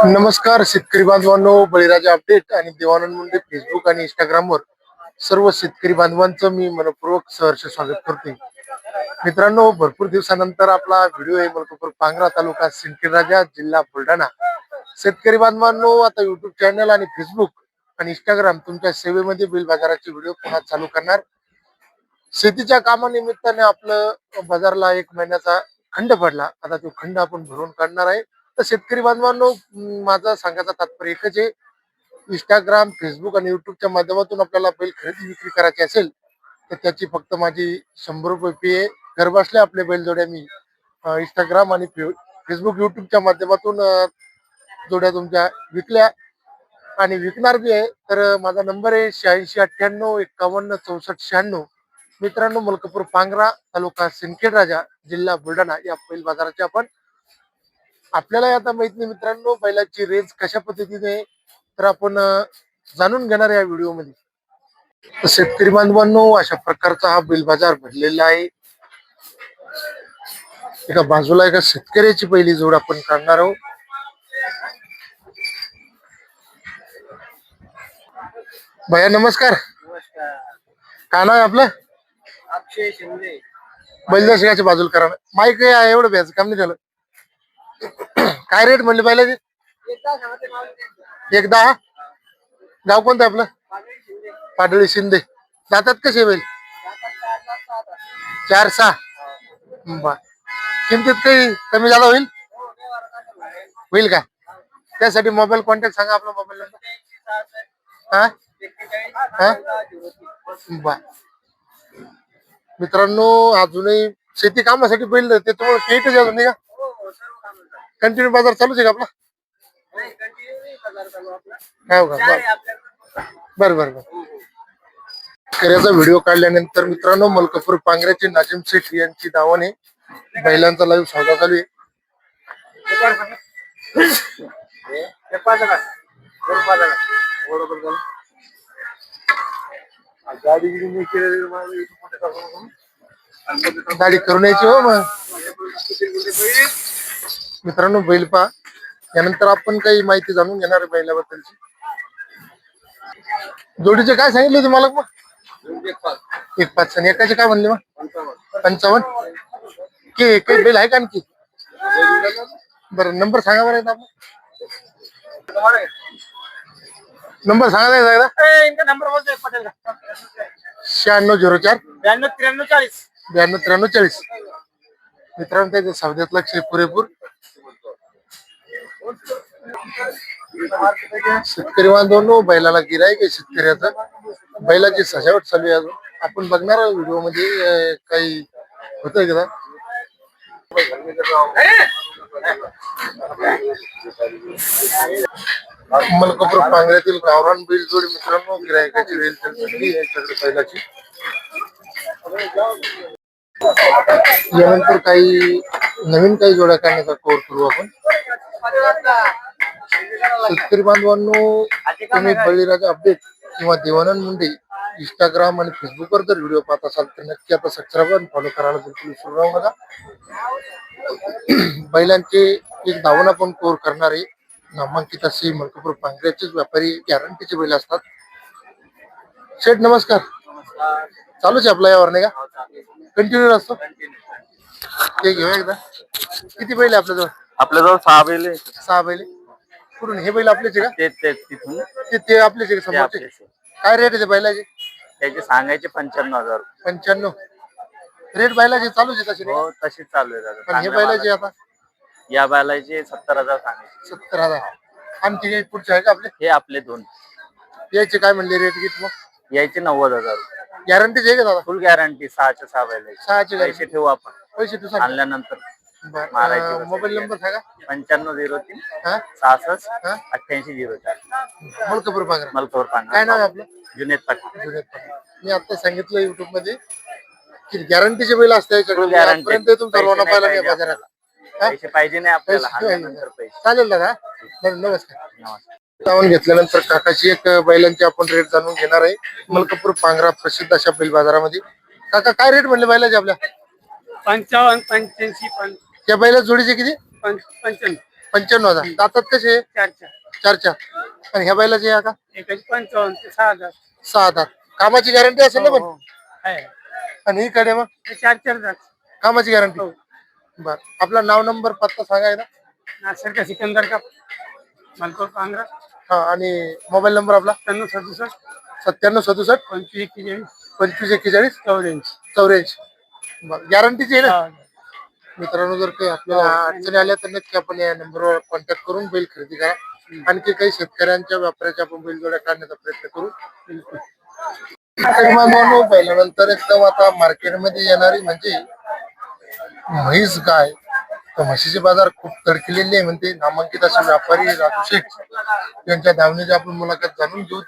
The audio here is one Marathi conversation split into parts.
नमस्कार शेतकरी बांधवांनो, बळीराजा अपडेट आणि देवानंद मुंडे फेसबुक आणि इंस्टाग्रामवर सर्व शेतकरी बांधवांचं मी मनपूर्वक सहर्ष स्वागत करते. मित्रांनो, भरपूर दिवसानंतर आपला व्हिडिओ आहे. मलकापूर पांगरा तालुका सिंदखेड जिल्हा बुलढाणा. शेतकरी बांधवांनो, आता युट्यूब चॅनल आणि फेसबुक आणि इंस्टाग्राम तुमच्या सेवेमध्ये बिल बाजाराचे व्हिडिओ पुन्हा चालू करणार. शेतीच्या कामानिमित्ताने आपलं बाजारला 1 महिन्याचा खंड पडला. आता तो खंड आपण भरून काढणार आहे. तर शेतकरी बांधवांनो, माझा सांगायचा तात्पर्य एकच आहे. इंस्टाग्राम, फेसबुक आणि युट्यूबच्या माध्यमातून आपल्याला बैल खरेदी विक्री करायची असेल तर त्याची फक्त माझी 100 रुपये फी आहे. घर बसल्या आपले बैलजोड्या मी इंस्टाग्राम आणि फेसबुक, युट्यूबच्या माध्यमातून जोड्या तुमच्या विकल्या आणि विकणार बी आहे. तर माझा नंबर आहे 8698516496. मित्रांनो, मलकापूर पांगरा तालुका सिंदखेड जिल्हा बुलढाणा या बैल बाजाराचे आपण आपल्याला आता माहित नाही मित्रांनो बैलाची रेंज कशा पद्धतीने आहे, तर आपण जाणून घेणार या व्हिडिओ मध्ये. तर शेतकरी बांधवांनो, अशा प्रकारचा हा बैल बाजार भरलेला आहे. एका बाजूला एका शेतकऱ्याची पहिली जोड आपण काढणार आहोत. भैया नमस्कार. काय नाव आहे आपलं? अक्षय शिंदे. बैलदर्शकाच्या बाजूला करा. माईक आहे एवढं भ्यायचं काम नाही झालं. काय रेट म्हणले बैलाचे? एकदा गाव कोणतं आपलं? पाडळी शिंदे. जातात कसे बैल? 4-6. बर, किमतीत काही कमी झाला होईल? होईल का? त्यासाठी मोबाईल कॉन्टॅक्ट सांगा, आपला मोबाईल नंबर. हा हा बर. मित्रांनो, अजूनही शेती कामासाठी बैल ते तुम्हाला पेटच अजून नाही का? कंटिन्यू बाजार चालूच आहे का आपला? हो का? बर बर बर. शेतकऱ्याचा व्हिडिओ काढल्यानंतर मित्रांनो, मलकापूर पांगऱ्याचे नाजिम शेठ यांची दावाने बैलांचा लाईव्ह सौदा चालू आहे. गाडी करून यायची हो मग. मित्रांनो, बैल पहा. यानंतर आपण काही माहिती जाणून घेणार आहे बैलाबद्दलची. जोडीचे काय सांगितले तुम्हाला मग? 1-5 आणि एकाचे काय म्हणले मग? 55. काही बैल आहे का आणखी? बरं, नंबर सांगा बरं आपला. नंबर सांगा एकदा. 9604 929340. मित्रांनो, त्याच्या सौद्यात लक्ष पुरेपूर. शेतकरी बांधवांनो, बैलाला गिराईक आहे शेतकऱ्याचा. बैलाची सजावट चालू आहे. अजून आपण बघणार व्हिडिओ मध्ये काही होतंय का. मलकापूर पांगऱ्यातील गावरान बैल जोडी मित्रांनो, गिरायकाची रेल चालली आहे सगळी बैलाची. यानंतर काही नवीन काही जोड्या काढण्याचा कोर करू आपण. शेतकरी बांधवांनो, तुम्ही बळीराजा अपडेट किंवा देवानंद मुंडे इंस्टाग्राम आणि फेसबुकवर जर व्हिडिओ पाहत असाल तर नक्की आता सबस्क्राईब आणि फॉलो करायला बिलकुल विसरू राहू नका. बैलांचे एक धावण आपण कोर करणार आहे. नामांकित असे मलकापूर पांगऱ्याचेच व्यापारी गॅरंटीचे बैल असतात. शेठ नमस्कार. चालूच आहे आपला यावर नाही का? कंटिन्यू असतो. ते घेऊ एकदा. किती बैल आहे आपल्याजवळ? आपल्याजवळ 6 बैल आहे. 6 बैल. कुठून हे बैल आपलेच आहे का? तिथून ते आपलेच आहे का समोरचे? काय रेट आहे बैलाचे? त्याचे सांगायचे 95,000. 95 रेट बैलाचे चालूच आहे तसे? हो, तशीच चालू आहे दादा. पण हे बैलाचे आता या बैलाचे 70,000 सांगायचे. 70,000. आणखी काही पुढचे आहे का आपले? हे आपले 2 याचे काय म्हणले रेट किती मग? यायचे 90,000. गॅरंटीच आहे का दादा? फुल गॅरंटी. 6च्या 6 बैलाचे. 6चे पैसे ठेवू आपण. पैसे तू सांग. आणल्यानंतर बरं, मोबाईल नंबर सांगा. 9503 हा 66 हा 8804. मलकापूर पांगरा. मलकापूर पांगरा. काय नाव आहे आपलं? जुनेद पाटील. मी आता सांगितलं युट्यूब मध्ये की गॅरंटीचे बैल असते. आजपर्यंत तुमचा लोणा पाहिला मी बाजारात. पैसे पाहिजे नाही आपल्याला. आणल्यानंतर पैसे. चालेल दादा. नमस्कार. नमस्कार. जाऊन घेतल्यानंतर काकाची एक बैलांची आपण रेट जाणून घेणार आहे. मलकापूर पांगरा प्रसिद्ध अशा बैल बाजारामध्ये. काका काय रेट म्हणले बैलाचे आपल्या? 55, 85, त्या बैला जोडीचे किती? 55. 95,000 दातात कसे? 4 आणि ह्या बैलाचे आहे का? 55 ते 6,000. 6 दात. कामाची गॅरंटी असेल ना पण? आहे. आणि ही कडे मग 4 दात. कामाची गॅरंटी? हो. बर, आपला नाव नंबर पत्ता सांगा एकदा. नासिर का सिकंदर का मलकोट पांगरा. हा, आणि मोबाईल नंबर आपला 97 97 67 25 25 41 84. 84. बर, गॅरंटीची आहे ना? हा. मित्रांनो, जर काही आपल्याला अडचणी आल्या तर नक्की आपण या नंबरवर कॉन्टॅक्ट करून बैल खरेदी करा. आणखी काही शेतकऱ्यांच्या व्यापाऱ्याच्या आपण बैल जोड्या काढण्याचा प्रयत्न करू. पहिल्यानंतर एकदम आता मार्केटमध्ये येणारी म्हणजे म्हैस गाय. तर म्हशीचे बाजार खूप तडकिलेले आहे म्हणते. नामांकित असे व्यापारी राजू शेठ यांच्या धावणीची आपण मुलाखत जाणून घेऊ,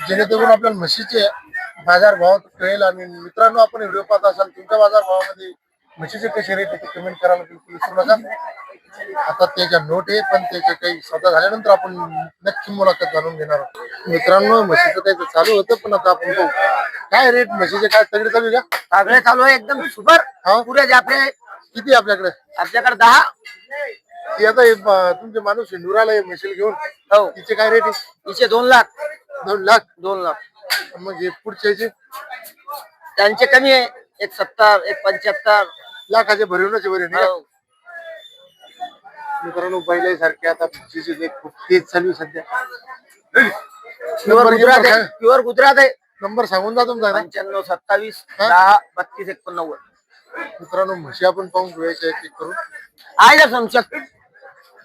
जेणेकरून आपल्याला म्हशीचे बाजार भाव कळेल. आणि मित्रांनो, आपण व्हिडिओ पाहत असाल, तुमच्या बाजार भावामध्ये म्हशीचे कसे रेट आहे कमेंट करायला बिलकुल विसरू नका. आता त्याच्या नोट आहे, पण त्याच्या काही सौदा झाल्यानंतर आपण नक्की मुलाखत जाणून घेणार आहोत. मित्रांनो, म्हशीचं त्याचं चालू होतं, पण आता आपण बघू काय रेट म्हशीचे, काय सगळे चालू आहे का? सगळे चालू आहे एकदम सुपर. हा, पुरे आपले किती आहे आपल्याकडे? 10. ती आता तुमचे माणूस हिंदुराला म्हशील घेऊन, हो, तिचे काय रेट आहे? तिचे 2 लाख. 2 लाख. 2 लाख. मग हे पुढचे त्यांचे कमी आहे. 170, 175 लाखाचे भरवण्याचे बरे नाही का? हो. मित्रांनो, पहिले सारखे आता म्हशीचे रेट खूप तेज चालू आहे सध्या. प्युअर गुजरात आहे. प्युअर गुजरात आहे. नंबर सांगून जा तुमचा ना. 95 27 10 32 89. मित्रांनो, म्हशी आपण पाहून घेऊया एक एक करून. आहे ना संशय.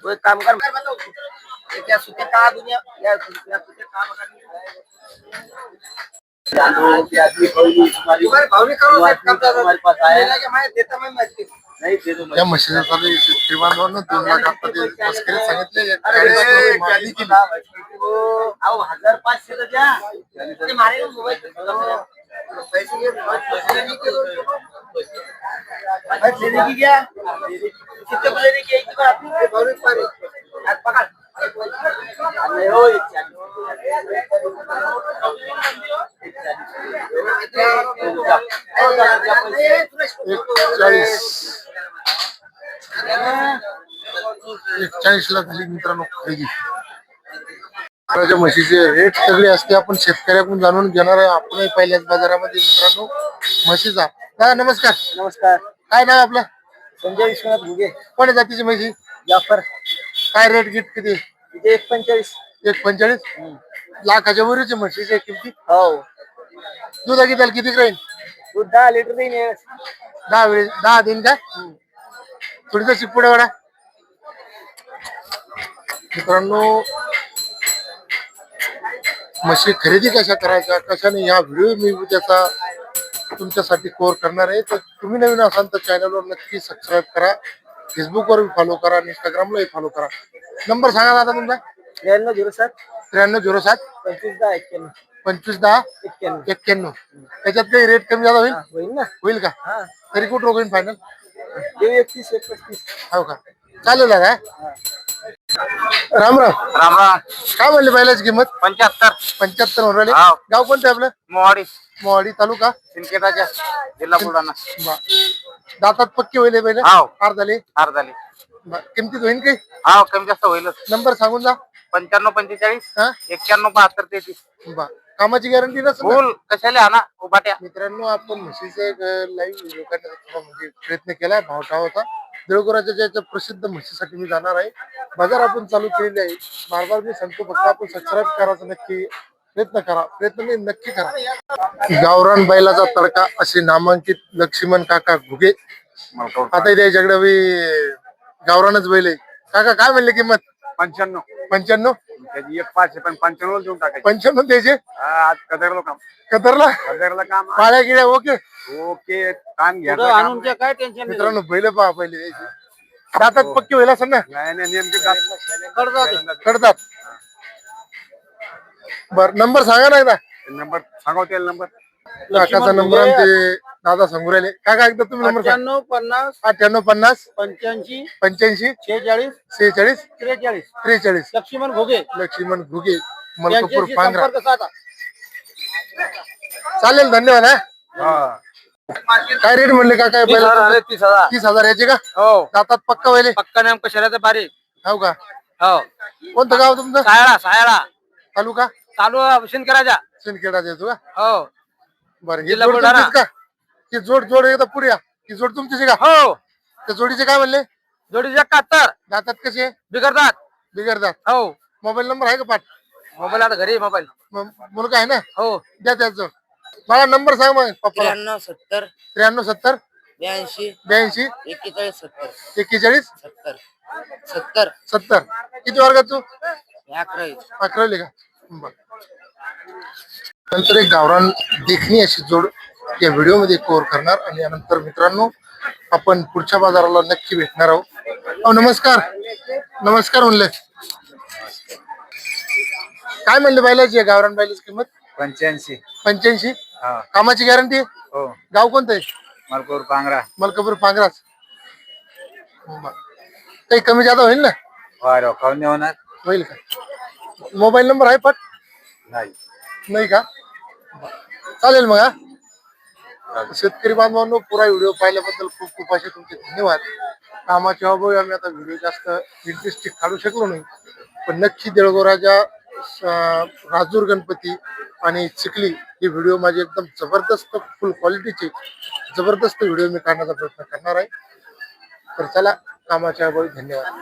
तो एक काम कर. क्या सुते का दुनिया या सुते का हमारे पास आया नहीं दे दो. या म्हशीचा चालू आहे शेतकरी बांधवांना 2 लाख आता ते मस्करीत सांगितले. मागणी केली. 1500 तो द्या. ते मारेगा मोबाईल. लेने की क्या? कितने को लेने की? एक बार पकड़. नहीं हो 41 लाख झाली मित्रांनो खरेदी. माझ्या म्हशीचे रेट सगळे असते आपण शेतकऱ्याकडून जाणून घेणार आहे. आपण पहिल्याच बाजारामध्ये मित्रांनो म्हशीचा. दादा नमस्कार. नमस्कार. काय नाव आपलं? संजय विश्वनाथ भुगे. कोण जातीची म्हशी? जाफर. काय रेट गिट किती? इथे 145. 145 लाखाच्या वरची म्हशीची किमती. हो. दूध किती किती राहील? दूध 10 लिटर देईन. 10 दिन का? थोडी तशी पुढे वाढा. मित्रांनो, म्हशी खरेदी कशा करायच्या कशाने या व्हिडिओ मी त्याचा तुमच्यासाठी कव्हर करणार आहे. तर तुम्ही नवीन असाल तर चॅनलवर नक्की सबस्क्राईब करा. फेसबुकवर फॉलो करा आणि इंस्टाग्रामलाही फॉलो करा. नंबर सांगा दादा तुमचा. 9307 9307 25 25 10 91. त्याच्यात काही रेट कमी झाला होईल? होईल ना. होईल का? हा. तरी कुठं होईल फायनल? 31 31. हो का? चालेल दादा. राम राम. राम राम. काय म्हणले बैलाची किंमत? 75. 75 म्हणून राहिले. हाव. गाव कोणतं आहे आपलं? मोवाडी. मोवाडी तालुका सिंदखेडच्या जिल्हा बुलढाणा. बा. दातात पक्के होईल बैल? हाव. झाले. झाली. किमतीत होईल काही? हा, कमी जास्त होईलच. नंबर सांगून जा. 95 45 हा 91 72 33. बा. कामाची गॅरंटी नसेल ना? फुल कशाला आणा उभाट्या. मित्रांनो, आपण म्हशीचा एक लाईव्ह व्हिडिओ करण्याचा थोडा म्हणजे प्रयत्न केलाय. भावठावाचा देवगुराच्या ज्याच्या प्रसिद्ध म्हशीसाठी मी जाणार आहे. बाजार आपण चालू केलेले आहे. बार मी सांगतो, फक्त आपण सबस्क्राईब करायचं नक्की प्रयत्न करा. नक्की करा. गावरान बैलाचा तडका असे नामांकित लक्ष्मण काका घुगे. आता त्याच्याकडे गावरानच बैल आहे. काका काय म्हणले किंमत? 95. 95. त्याची एक 5 पण 95 देऊन टाकायची. 95 द्यायचे. आज कदरलो काम. कदरला काम. पाळ्या गिळ्या ओके. ओके. कान घ्या. आणून काय टेन्शन मित्रांनो, बैल पहा पहिले द्यायचे. दातात पक्की होईल असं ना? नाही नेमके कडतात. बर, नंबर सांगा ना एकदा. नंबर सांगवते नंबर. काकाचा नंबर आमचे दादा सांगू राहिले. काका एकदा तुम्ही नंबर सांगा. 98 50 98 50 85 85 46 46 43. 43. लक्ष्मण घोगे. लक्ष्मण घुगे, मलकापूर त्यांच्याशी पांगरा. संपर्क साधा. चालेल, धन्यवाद. हा. काय रेट म्हणले का काय बैल 30,000 30,000 याचे का हो दातात पक्का वहिले पक्का नेमकं शर्यत बारीक हो का हो कोणतं गाव तुमचं सायळा तालुका चालू शिंदखेडाच्या सिंदखेडा देतो का हो बरं हे जिल्हा जोड बुलढाणा. तुमचीच का ही जोड एकदा पुढे या ही जोड तुमचीच आहे का हो त्या जोडीचे काय म्हणले जोडीचे 71 दातात कसे बिघडतात बिगर दात हो मोबाईल नंबर आहे का पाठ मोबाईल आता घरी मोबाईल मुलगा आहे ना हो द्या त्याचं मला नंबर सांग मग पप्पाला 93 73 70 82 82 41 70 41 70 70 70 किती वर्गात तू 11 अकरावी का बर नंतर एक गावरान देखणी अशी जोड या व्हिडिओ मध्ये कव्हर करणार आणि यानंतर मित्रांनो आपण पुढच्या बाजाराला नक्की भेटणार आहोत नमस्कार नमस्कार म्हणले काय म्हणले बैलाची गावरान बैलाची किंमत 85 85 हा कामाची गॅरंटी हो गाव कोणतं आहे मलपूर पांगरा मलकापूर पांगराच बरं. काही कमी जादा होईल ना वारो खाऊन होणार होईल का मोबाईल नंबर आहे पट नाही नाही का चालेल मग हा शेतकरी बांधवांनो पुरा व्हिडिओ पाहिल्याबद्दल खूप खूप असे तुमचे धन्यवाद कामाच्या अभावी आम्ही आता व्हिडिओ जास्त इंटरेस्टिंग काढू शकलो नाही पण नक्की देळगोराच्या राजूर गणपती आणि चिखली हे व्हिडिओ माझे एकदम जबरदस्त फुल क्वालिटीचे जबरदस्त व्हिडिओ मी काढण्याचा प्रयत्न करणार आहे तर चला कामाच्या अभावी धन्यवाद